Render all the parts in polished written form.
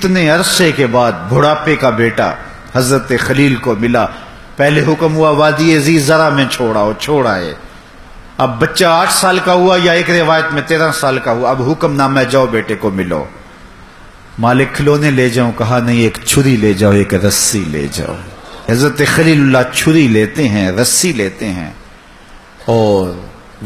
اتنے عرصے کے بعد بڑھاپے کا بیٹا حضرت خلیل کو ملا. پہلے حکم ہوا وادی زی زرع میں چھوڑاؤ، چھوڑا ہے. اب بچہ 8 سال کا ہوا یا ایک روایت میں 13 سال کا ہوا. اب حکم نامہ جاؤ بیٹے کو ملو. مالک کھلونے لے جاؤں، کہا نہیں ایک چھری لے جاؤ، ایک رسی لے جاؤ. حضرت خلیل اللہ چھری لیتے ہیں، رسی لیتے ہیں اور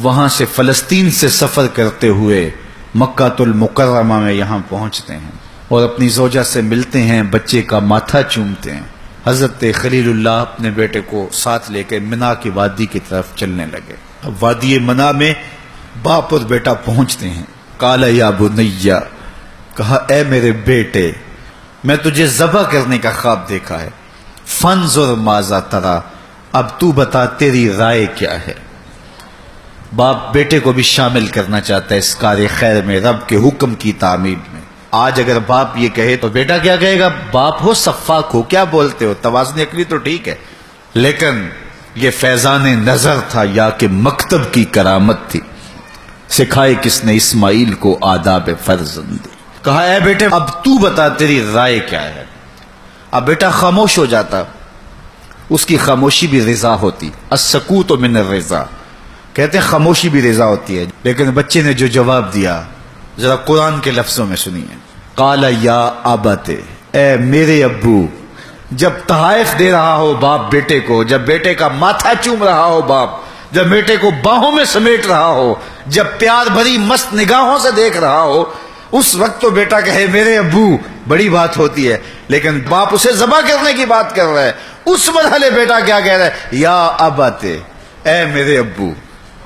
وہاں سے فلسطین سے سفر کرتے ہوئے مکہ المکرمہ میں یہاں پہنچتے ہیں اور اپنی زوجہ سے ملتے ہیں، بچے کا ماتھا چومتے ہیں. حضرت خلیل اللہ اپنے بیٹے کو ساتھ لے کے منا کی وادی کی طرف چلنے لگے. وادی منا میں باپ اور بیٹا پہنچتے ہیں. قال یا بنیا، کہا اے میرے بیٹے میں تجھے ذبح کرنے کا خواب دیکھا ہے. فانظر ماذا ترى، اب تو بتا تیری رائے کیا ہے. باپ بیٹے کو بھی شامل کرنا چاہتا ہے اس کار خیر میں، رب کے حکم کی تعمیر میں. آج اگر باپ یہ کہے تو بیٹا کیا کہے گا؟ باپ ہو سفاک ہو، کیا بولتے ہو؟ توازن عقلی تو ٹھیک ہے، لیکن یہ فیضان نظر تھا یا کہ مکتب کی کرامت تھی. سکھائے کس نے اسماعیل کو آداب فرزندی. کہا اے بیٹے اب تو بتا تیری رائے کیا ہے. اب بیٹا خاموش ہو جاتا، اس کی خاموشی بھی رضا ہوتی. السکوت من الرضا، کہتے ہیں خاموشی بھی رضا ہوتی ہے. لیکن بچے نے جو جواب دیا ذرا قرآن کے لفظوں میں سنیے. قال یا ابت، اے میرے ابو. جب تحائف دے رہا ہو باپ بیٹے کو، جب بیٹے کا ماتھا چوم رہا ہو باپ، جب بیٹے کو باہوں میں سمیٹ رہا ہو، جب پیار بھری مست نگاہوں سے دیکھ رہا ہو، اس وقت تو بیٹا کہے میرے ابو، بڑی بات ہوتی ہے. لیکن باپ اسے ذبح کرنے کی بات کر رہا ہے. اس مرحلے بیٹا کیا کہہ رہا ہے؟ یا ابت، اے میرے ابو.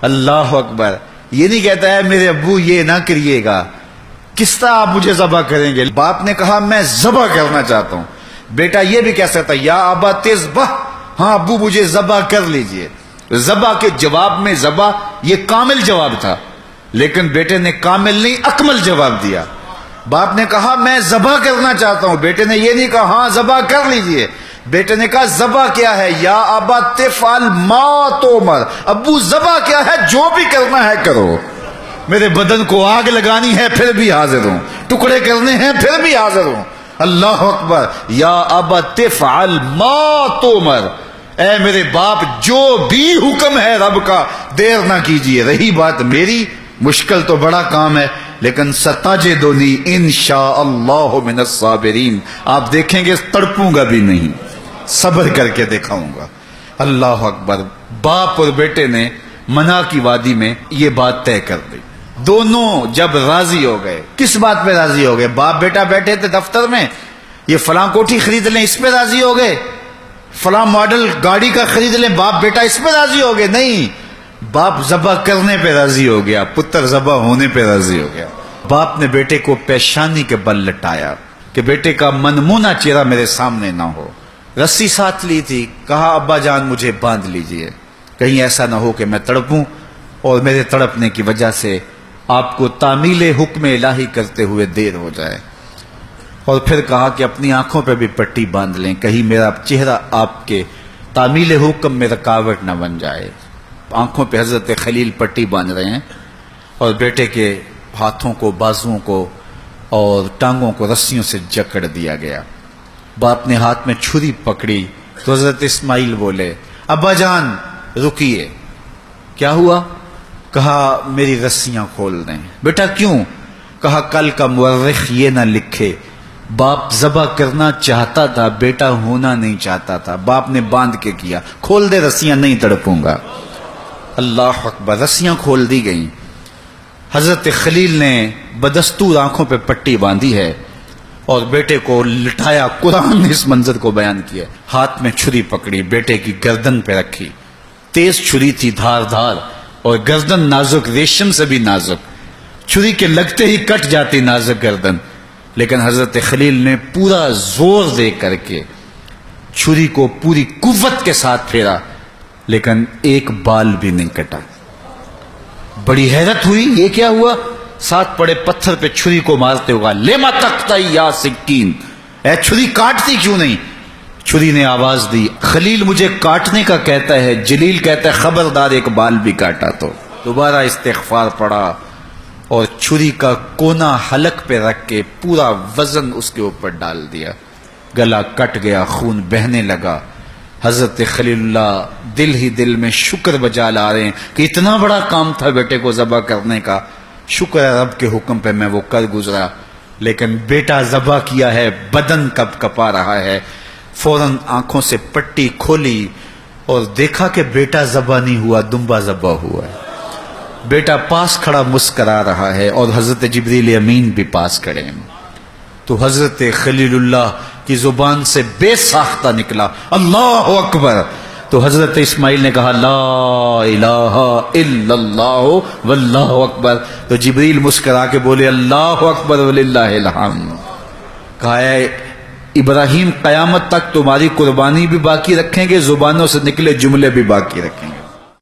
اللہ اکبر. یہ نہیں کہتا ہے میرے ابو یہ نہ کریے گا، کس طرح آپ مجھے ذبح کریں گے. باپ نے کہا میں ذبح کرنا چاہتا ہوں. بیٹا یہ بھی کہہ سکتا یا ابا تذبح، ہاں ابو مجھے ذبح کر لیجئے. ذبح کے جواب میں ذبح یہ کامل جواب تھا، لیکن بیٹے نے کامل نہیں اکمل جواب دیا. باپ نے کہا میں ذبح کرنا چاہتا ہوں، بیٹے نے یہ نہیں کہا ہاں ذبح کر لیجئے. بیٹے نے کہا ذبح کیا ہے؟ یا ابا تفعل ما تؤمر، ابو ذبح کیا ہے؟ جو بھی کرنا ہے کرو. میرے بدن کو آگ لگانی ہے پھر بھی حاضر ہوں، ٹکڑے کرنے ہیں پھر بھی حاضر ہوں. اللہ اکبر. یا ابا تفعل ما تؤمر، اے میرے باپ جو بھی حکم ہے رب کا دیر نہ کیجیے. رہی بات میری، مشکل تو بڑا کام ہے لیکن ستجدنی انشاء اللہ من الصابرین. آپ دیکھیں گے تڑپوں گا بھی نہیں، صبر کر کے دکھاؤں گا. اللہ اکبر. باپ اور بیٹے نے منا کی وادی میں یہ بات طے کر دی. دونوں جب راضی ہو گئے، کس بات پہ راضی ہو گئے؟ باپ بیٹا بیٹھے تھے دفتر میں، یہ فلاں کوٹھی خرید لیں اس پہ راضی ہو گئے، فلاں ماڈل گاڑی کا خرید لیں باپ بیٹا اس پہ راضی ہو گئے. نہیں، باپ ذبح کرنے پہ راضی ہو گیا، پتر ذبح ہونے پہ راضی ہو گیا. باپ نے بیٹے کو پیشانی کے بل لٹایا کہ بیٹے کا منمونا چہرہ میرے سامنے نہ ہو. رسی ساتھ لی تھی، کہا ابا جان مجھے باندھ لیجئے، کہیں ایسا نہ ہو کہ میں تڑپوں اور میرے تڑپنے کی وجہ سے آپ کو تعمیل حکم الہی کرتے ہوئے دیر ہو جائے. اور پھر کہا کہ اپنی آنکھوں پہ بھی پٹی باندھ لیں، کہیں میرا چہرہ آپ کے تعمیل حکم میں رکاوٹ نہ بن جائے. آنکھوں پہ حضرت خلیل پٹی باندھ رہے ہیں اور بیٹے کے ہاتھوں کو، بازوؤں کو اور ٹانگوں کو رسیوں سے جکڑ دیا گیا. باپ نے ہاتھ میں چھری پکڑی تو حضرت اسماعیل بولے ابا جان رکیے. کیا ہوا؟ کہا میری رسیاں کھول دیں. بیٹا کیوں؟ کہا کل کا مورخ یہ نہ لکھے باپ ذبح کرنا چاہتا تھا، بیٹا ہونا نہیں چاہتا تھا. باپ نے باندھ کے کیا. کھول دے رسیاں، نہیں تڑپوں گا. اللہ اکبر. رسیاں کھول دی گئیں. حضرت خلیل نے بدستور آنکھوں پہ پٹی باندھی ہے اور بیٹے کو لٹایا. قرآن نے اس منظر کو بیان کیا. ہاتھ میں چھری پکڑی، بیٹے کی گردن پہ رکھی. تیز چھری تھی، دھار دھار، اور گردن نازک، ریشم سے بھی نازک. چھری کے لگتے ہی کٹ جاتی نازک گردن. لیکن حضرت خلیل نے پورا زور دے کر کے چھری کو پوری قوت کے ساتھ پھیرا، لیکن ایک بال بھی نہیں کٹا. بڑی حیرت ہوئی، یہ کیا ہوا؟ ساتھ پڑے پتھر پہ چھری کو مارتے ہوا لما تقطعی یا سکین، اے چھری کاٹتی کیوں نہیں؟ چھری نے آواز دی خلیل مجھے کاٹنے کا کہتا ہے، جلیل کہتا ہے خبردار ایک بال بھی کاٹا تو. دوبارہ استغفار پڑا اور چھری کا کونا حلق پہ رکھ کے پورا وزن اس کے اوپر ڈال دیا، گلا کٹ گیا، خون بہنے لگا۔ حضرت خلیل اللہ دل ہی دل میں شکر بجا لا رہے ہیں کہ اتنا بڑا کام تھا بیٹے کو ذبح کرنے کا، شکر ہے رب کے حکم پہ میں وہ کر گزرا۔ لیکن بیٹا ذبح کیا ہے، بدن کب کپا رہا ہے، فوراً آنکھوں سے پٹی کھولی اور دیکھا کہ بیٹا ذبح نہیں ہوا، دمبا ذبح ہوا ہے۔ بیٹا پاس کھڑا مسکرا رہا ہے اور حضرت جبریل امین بھی پاس کھڑے ہیں۔ تو حضرت خلیل اللہ کی زبان سے بے ساختہ نکلا اللہ اکبر، تو حضرت اسماعیل نے کہا لا الہ الا اللہ واللہ اکبر، تو جبریل مسکرا کے بولے اللہ اکبر وللہ الحمد۔ کہا ہے ابراہیم قیامت تک تمہاری قربانی بھی باقی رکھیں گے، زبانوں سے نکلے جملے بھی باقی رکھیں گے۔